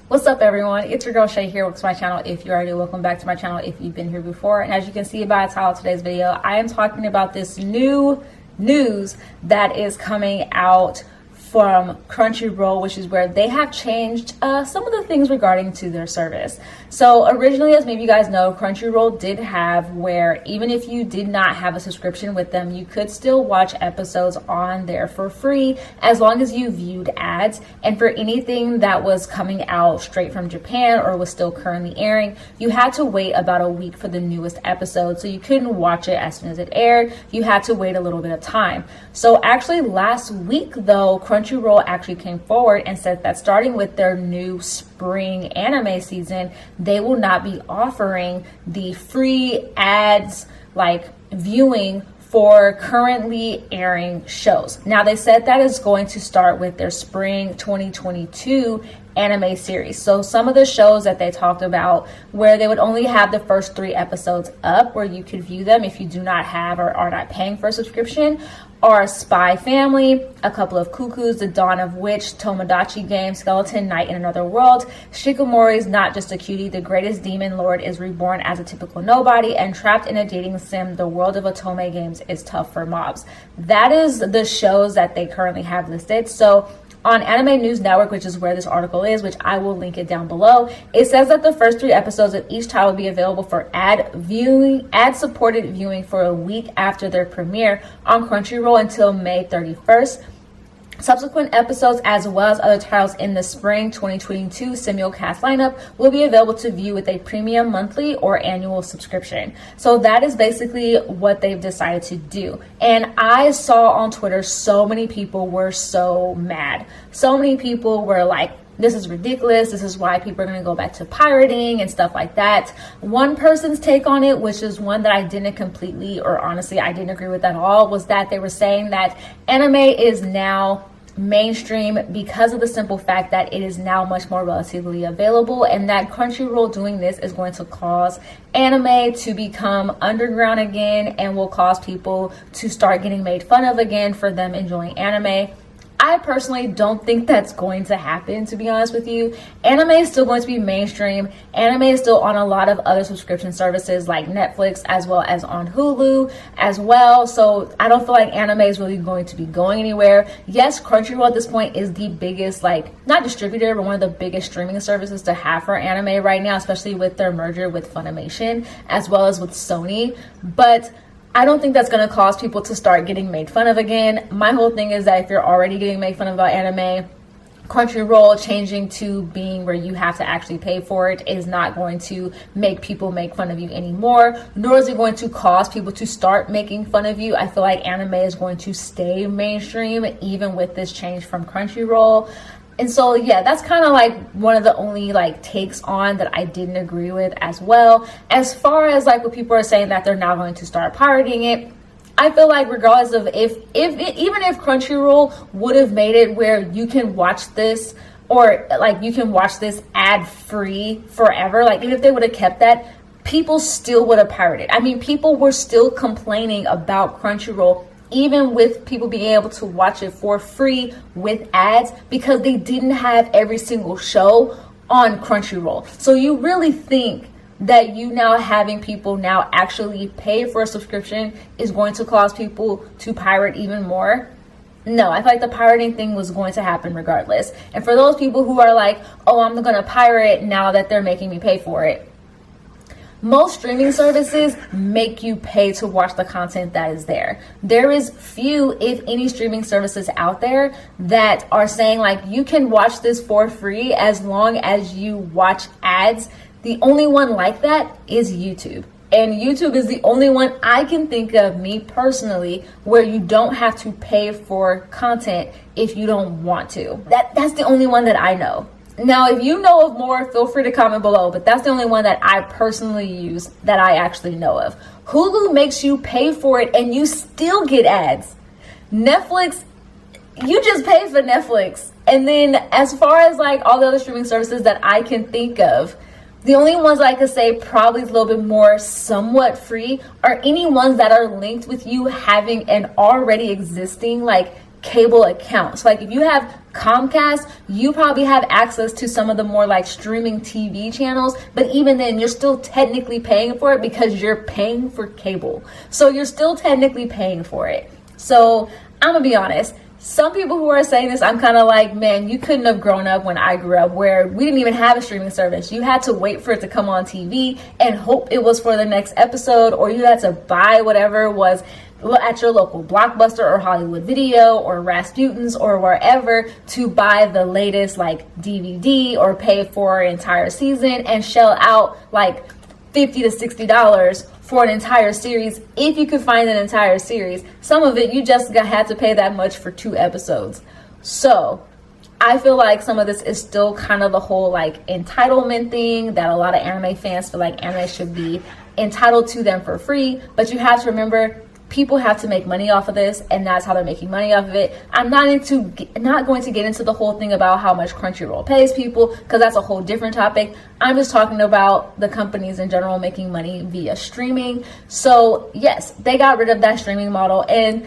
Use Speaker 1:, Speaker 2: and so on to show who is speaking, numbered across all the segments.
Speaker 1: What's up, everyone? It's your girl Shay here. Welcome to my channel. If you're already, welcome back to my channel if you've been here before. And as you can see by the title of today's video, I am talking about this new news that is coming out from Crunchyroll, which is where they have changed some of the things regarding to their service. So originally, as maybe you guys know, Crunchyroll did have where even if you did not have a subscription with them, you could still watch episodes on there for free as long as you viewed ads. And for anything that was coming out straight from Japan or was still currently airing, you had to wait about a week for the newest episode. So you couldn't watch it as soon as it aired. You had to wait a little bit of time. So actually last week though, Crunchyroll actually came forward and said that starting with their new spring anime season, they will not be offering the free ads like viewing for currently airing shows. Now they said that is going to start with their spring 2022 anime series. So some of the shows that they talked about where they would only have the first 3 episodes up where you could view them if you do not have or are not paying for a subscription are Spy Family, A Couple of Cuckoos, The Dawn of Witch, Tomodachi Game, Skeleton Knight in Another World, Shikamori's Not Just a Cutie, The Greatest Demon Lord is Reborn as a Typical Nobody, and Trapped in a Dating Sim, The World of Otome Games is Tough for Mobs. That is the shows that they currently have listed. So on Anime News Network, which is where this article is, which I will link it down below, it says that the first 3 episodes of each title will be available for ad-supported viewing for a week after their premiere on Crunchyroll until May 31st. Subsequent episodes, as well as other titles in the spring 2022 simulcast lineup, will be available to view with a premium monthly or annual subscription. So that is basically what they've decided to do. And I saw on Twitter so many people were so mad. So many people were like, this is ridiculous. This is why people are going to go back to pirating and stuff like that. One person's take on it, which is one that I didn't completely, or honestly, I didn't agree with at all, was that they were saying that anime is now mainstream because of the simple fact that it is now much more relatively available, and that Crunchyroll doing this is going to cause anime to become underground again and will cause people to start getting made fun of again for them enjoying anime. I personally don't think that's going to happen, to be honest with you. Anime is still going to be mainstream. Anime is still on a lot of other subscription services like Netflix, as well as on Hulu as well. So I don't feel like anime is really going to be going anywhere. Yes, Crunchyroll at this point is the biggest, like, not distributor, but one of the biggest streaming services to have for anime right now, especially with their merger with Funimation, as well as with Sony. But I don't think that's going to cause people to start getting made fun of again. My whole thing is that if you're already getting made fun of about anime, Crunchyroll changing to being where you have to actually pay for it is not going to make people make fun of you anymore, nor is it going to cause people to start making fun of you. I feel like anime is going to stay mainstream even with this change from Crunchyroll. And so, yeah, that's kind of like one of the only like takes on that I didn't agree with as well. As far as like what people are saying that they're now going to start pirating it, I feel like regardless of even if Crunchyroll would have made it where you can watch this or like you can watch this ad free forever, like even if they would have kept that, people still would have pirated. I mean, people were still complaining about Crunchyroll even with people being able to watch it for free with ads because they didn't have every single show on Crunchyroll. So you really think that you now having people now actually pay for a subscription is going to cause people to pirate even more? No, I feel like the pirating thing was going to happen regardless. And for those people who are like, oh, I'm going to pirate now that they're making me pay for it, most streaming services make you pay to watch the content that is there. There is few, if any, streaming services out there that are saying like you can watch this for free as long as you watch ads. The only one like that is YouTube. And YouTube is the only one I can think of, me personally, where you don't have to pay for content if you don't want to. That's the only one that I know. Now, if you know of more, feel free to comment below, but that's the only one that I personally use that I actually know of. Hulu makes you pay for it and you still get ads. Netflix, you just pay for Netflix. And then as far as like all the other streaming services that I can think of, the only ones I could say probably is a little bit more somewhat free are any ones that are linked with you having an already existing like cable accounts. Like if you have Comcast, you probably have access to some of the more like streaming TV channels, but even then you're still technically paying for it because you're paying for cable. So you're still technically paying for it. So I'm gonna be honest, some people who are saying this, I'm kind of like, man, you couldn't have grown up when I grew up where we didn't even have a streaming service. You had to wait for it to come on TV and hope it was for the next episode, or you had to buy whatever was at your local Blockbuster or Hollywood Video or Rasputin's or wherever to buy the latest like DVD or pay for an entire season and shell out like $50 to $60 for an entire series if you could find an entire series. Some of it you just had to pay that much for 2 episodes. So I feel like some of this is still kind of the whole like entitlement thing that a lot of anime fans feel like anime should be entitled to them for free, but you have to remember people have to make money off of this, and that's how they're making money off of it. I'm not going to get into the whole thing about how much Crunchyroll pays people, because that's a whole different topic. I'm just talking about the companies in general making money via streaming. So yes, they got rid of that streaming model, and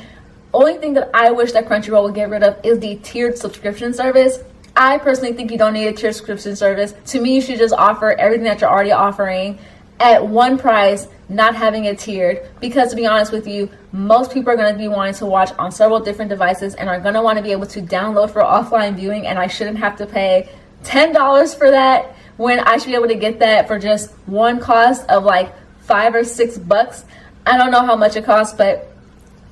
Speaker 1: only thing that I wish that Crunchyroll would get rid of is the tiered subscription service. I personally think you don't need a tiered subscription service. To me, you should just offer everything that you're already offering at one price, not having it tiered, because to be honest with you, most people are going to be wanting to watch on several different devices and are going to want to be able to download for offline viewing, and I shouldn't have to pay $10 for that when I should be able to get that for just one cost of like $5 or $6. I don't know how much it costs, but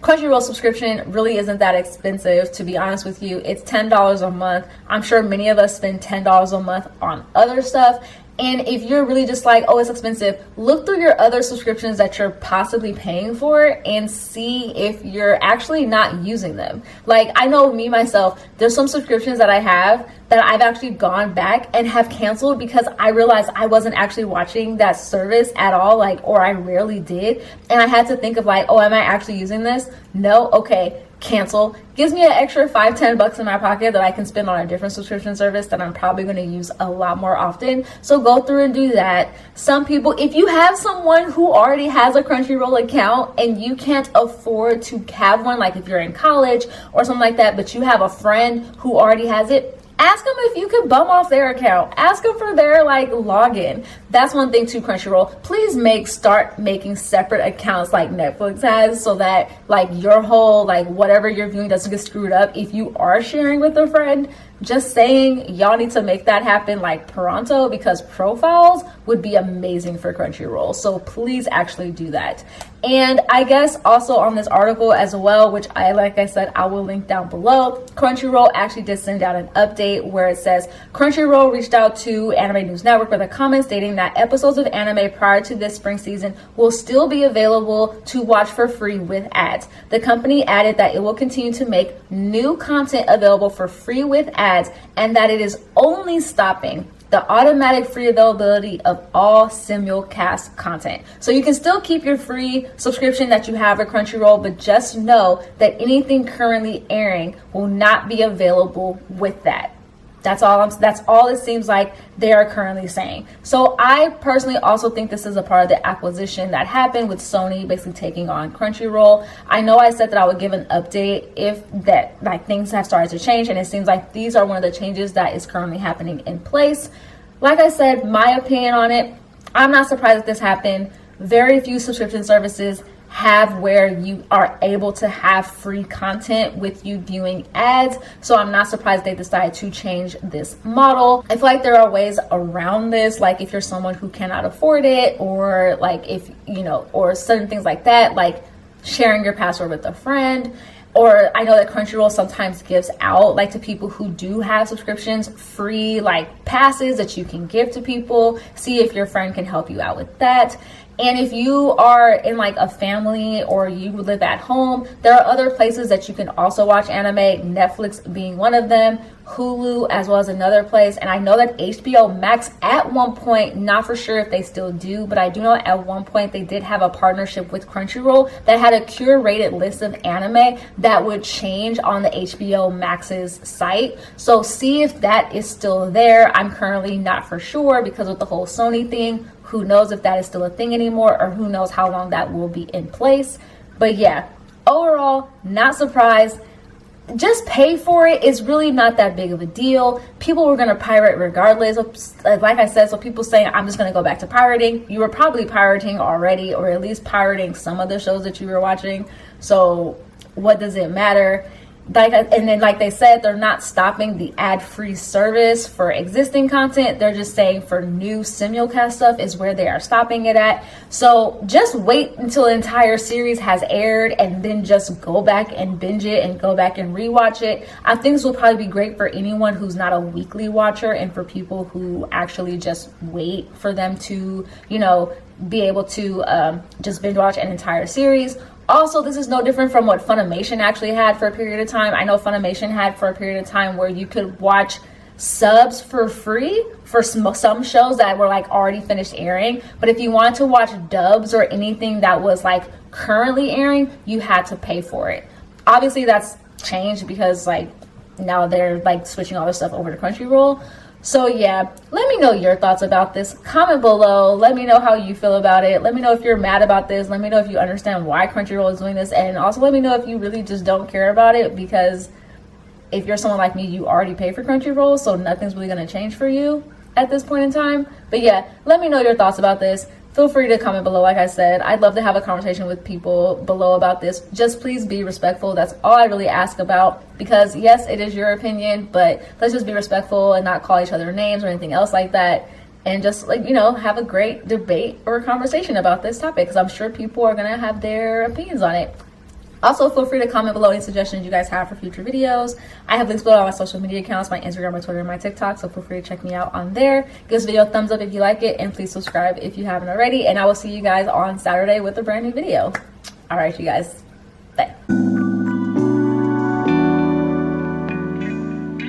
Speaker 1: Crunchyroll subscription really isn't that expensive, to be honest with you. It's $10 a month. I'm sure many of us spend $10 a month on other stuff. And if you're really just like, oh, it's expensive, look through your other subscriptions that you're possibly paying for and see if you're actually not using them. Like, I know me, myself, there's some subscriptions that I have that I've actually gone back and have canceled because I realized I wasn't actually watching that service at all, like, or I rarely did. And I had to think of like, oh, am I actually using this? No? Okay. Cancel. Gives me an extra $5-10 in my pocket that I can spend on a different subscription service that I'm probably going to use a lot more often. So go through and do that. Some people, if you have someone who already has a Crunchyroll account and you can't afford to have one, like if you're in college or something like that, but you have a friend who already has it, ask them if you could bum off their account. Ask them for their like login. That's one thing too, Crunchyroll. Please start making separate accounts like Netflix has, so that like your whole like whatever you're viewing doesn't get screwed up if you are sharing with a friend. Just saying, y'all need to make that happen like pronto, because profiles would be amazing for Crunchyroll. So please actually do that. And I guess also on this article as well, which like I said, I will link down below, Crunchyroll actually did send out an update where it says Crunchyroll reached out to Anime News Network with a comment stating that episodes of anime prior to this spring season will still be available to watch for free with ads. The company added that it will continue to make new content available for free with ads, and that it is only stopping the automatic free availability of all simulcast content. So you can still keep your free subscription that you have at Crunchyroll, but just know that anything currently airing will not be available with that. That's all it seems like they are currently saying. So I personally also think this is a part of the acquisition that happened with Sony basically taking on Crunchyroll. I know I said that I would give an update if that like things have started to change, and it seems like these are one of the changes that is currently happening in place. Like I said, my opinion on it, I'm not surprised that this happened. Very few subscription services have where you are able to have free content with you viewing ads, so I'm not surprised they decided to change this model. I feel like there are ways around this, like if you're someone who cannot afford it, or like if you know, or certain things like that, like sharing your password with a friend. Or I know that Crunchyroll sometimes gives out, like to people who do have subscriptions, free like passes that you can give to people. See if your friend can help you out with that. And if you are in like a family or you live at home, there are other places that you can also watch anime, Netflix being one of them, Hulu as well as another place. And I know that HBO Max at one point, not for sure if they still do, but I do know at one point they did have a partnership with Crunchyroll that had a curated list of anime that would change on the HBO Max's site. So see if that is still there. I'm currently not for sure because of the whole Sony thing. Who knows if that is still a thing anymore, or who knows how long that will be in place. But yeah, overall, not surprised. just pay for it. It's really not that big of a deal. People were going to pirate regardless. Like I said, so people saying, I'm just going to go back to pirating. You were probably pirating already, or at least pirating some of the shows that you were watching. So what does it matter? And then like they said, they're not stopping the ad-free service for existing content. They're just saying for new simulcast stuff is where they are stopping it at. So just wait until the entire series has aired and then just go back and binge it and go back and rewatch it. I think this will probably be great for anyone who's not a weekly watcher, and for people who actually just wait for them to, you know, be able to just binge watch an entire series. Also, this is no different from what Funimation actually had for a period of time. I know Funimation had for a period of time where you could watch subs for free for some shows that were like already finished airing. But if you wanted to watch dubs or anything that was like currently airing, you had to pay for it. Obviously, that's changed because like now they're like switching all this stuff over to Crunchyroll. So yeah, let me know your thoughts about this. Comment below. Let me know how you feel about it. Let me know if you're mad about this. Let me know if you understand why Crunchyroll is doing this. And also let me know if you really just don't care about it, because if you're someone like me, you already pay for Crunchyroll, so nothing's really going to change for you at this point in time. But yeah, let me know your thoughts about this. Feel free to comment below. Like I said, I'd love to have a conversation with people below about this. Just please be respectful. That's all I really ask about, because yes, it is your opinion, but let's just be respectful and not call each other names or anything else like that. And just, like, you know, have a great debate or conversation about this topic, because I'm sure people are going to have their opinions on it. Also, feel free to comment below any suggestions you guys have for future videos. I have links below on my social media accounts, my Instagram, my Twitter, and my TikTok, so feel free to check me out on there. Give this video a thumbs up if you like it, and please subscribe if you haven't already. And I will see you guys on Saturday with a brand new video. All right, you guys.